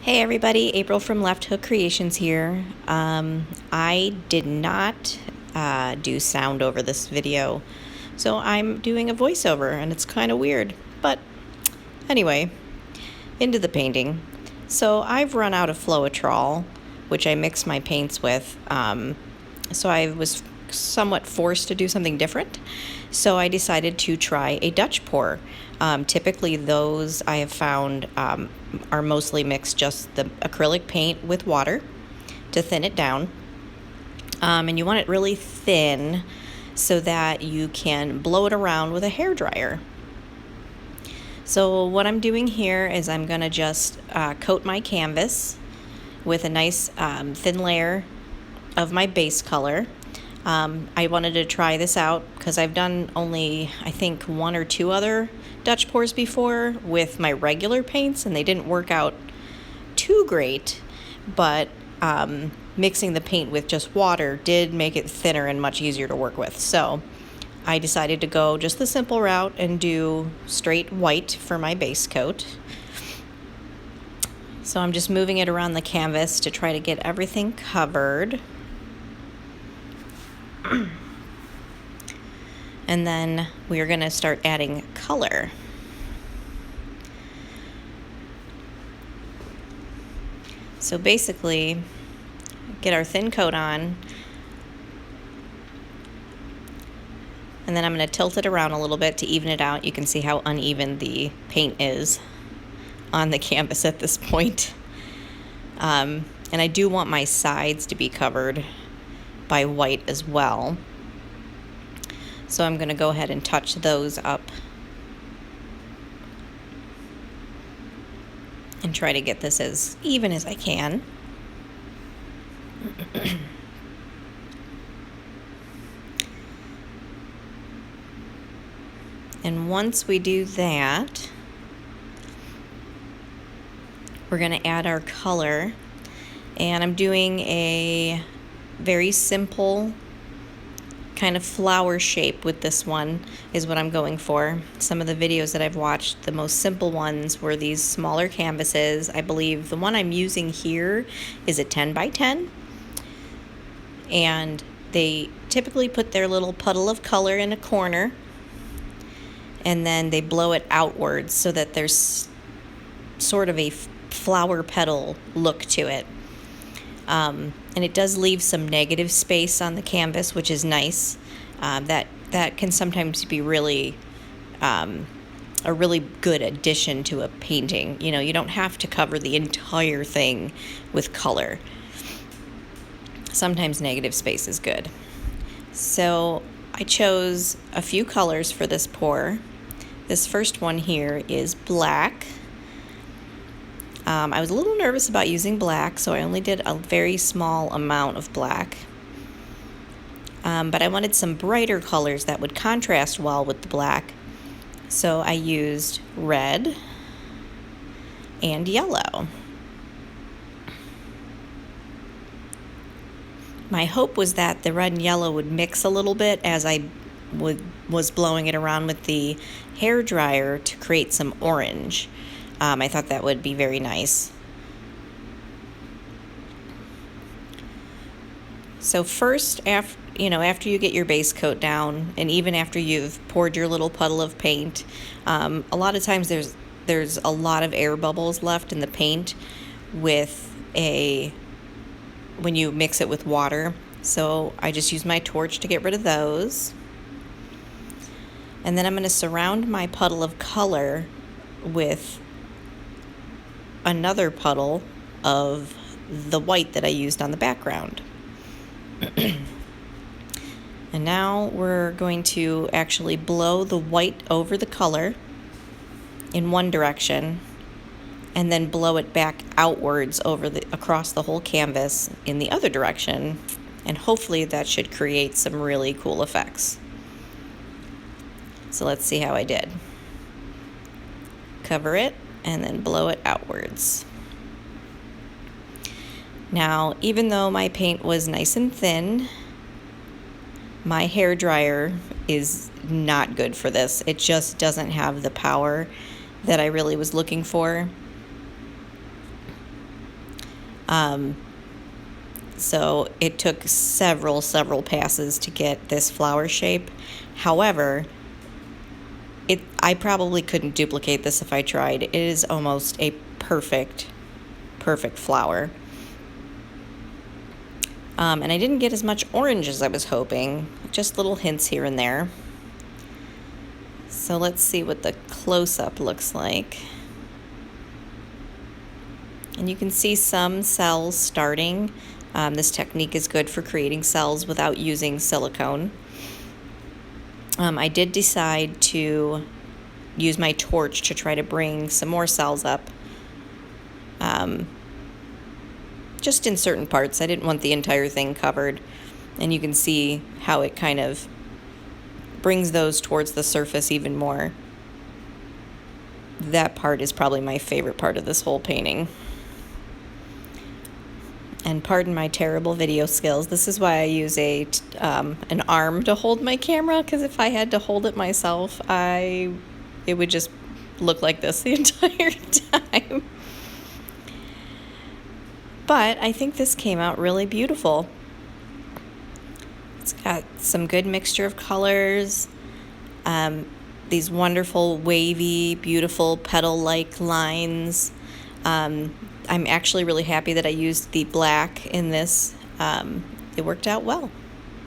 Hey everybody, April from Left Hook Creations here. I did not do sound over this video, so I'm doing a voiceover and it's kind of weird. But anyway, into the painting. So I've run out of Floetrol, which I mix my paints with, so I was somewhat forced to do something different. So I decided to try a Dutch pour. Typically those I have found are mostly mixed just the acrylic paint with water to thin it down. And you want it really thin so that you can blow it around with a hairdryer. So what I'm doing here is I'm going to just coat my canvas with a nice thin layer of my base color. I wanted to try this out because I've done only, I think, one or two other Dutch pours before with my regular paints, and they didn't work out too great, but mixing the paint with just water did make it thinner and much easier to work with. So I decided to go just the simple route and do straight white for my base coat. So I'm just moving it around the canvas to try to get everything covered. And then we're going to start adding color. So basically, get our thin coat on, and then I'm going to tilt it around a little bit to even it out. You can see how uneven the paint is on the canvas at this point. And I do want my sides to be covered by white as well. So I'm going to go ahead and touch those up and try to get this as even as I can. And once we do that, we're going to add our color. And I'm doing a very simple kind of flower shape with this one is what I'm going for. Some of the videos that I've watched, the most simple ones were these smaller canvases. I believe the one I'm using here is a 10 by 10. And they typically put their little puddle of color in a corner, and then they blow it outwards so that there's sort of a flower petal look to it. And it does leave some negative space on the canvas, which is nice. That can sometimes be really a really good addition to a painting. You know, you don't have to cover the entire thing with color. Sometimes negative space is good. So I chose a few colors for this pour. This first one here is black. I was a little nervous about using black, so I only did a very small amount of black. But I wanted some brighter colors that would contrast well with the black. So I used red and yellow. My hope was that the red and yellow would mix a little bit as I was blowing it around with the hairdryer to create some orange. I thought that would be very nice. So first, after you get your base coat down, and even after you've poured your little puddle of paint, a lot of times there's a lot of air bubbles left in the paint when you mix it with water. So I just use my torch to get rid of those. And then I'm going to surround my puddle of color with another puddle of the white that I used on the background. And now we're going to actually blow the white over the color in one direction and then blow it back outwards across the whole canvas in the other direction, and hopefully that should create some really cool effects. So let's see how I did. Cover it and then blow it outwards. Now, even though my paint was nice and thin, my hairdryer is not good for this. It just doesn't have the power that I really was looking for. So it took several passes to get this flower shape. However, I probably couldn't duplicate this if I tried. It is almost a perfect flower. And I didn't get as much orange as I was hoping, just little hints here and there. So let's see what the close-up looks like. And you can see some cells starting. This technique is good for creating cells without using silicone. I did decide to use my torch to try to bring some more cells up. Just in certain parts. I didn't want the entire thing covered. And you can see how it kind of brings those towards the surface even more. That part is probably my favorite part of this whole painting. And pardon my terrible video skills. This is why I use an arm to hold my camera, because if I had to hold it myself, it would just look like this the entire time. But I think this came out really beautiful. It's got some good mixture of colors, these wonderful wavy, beautiful petal-like lines. I'm actually really happy that I used the black in this. It worked out well.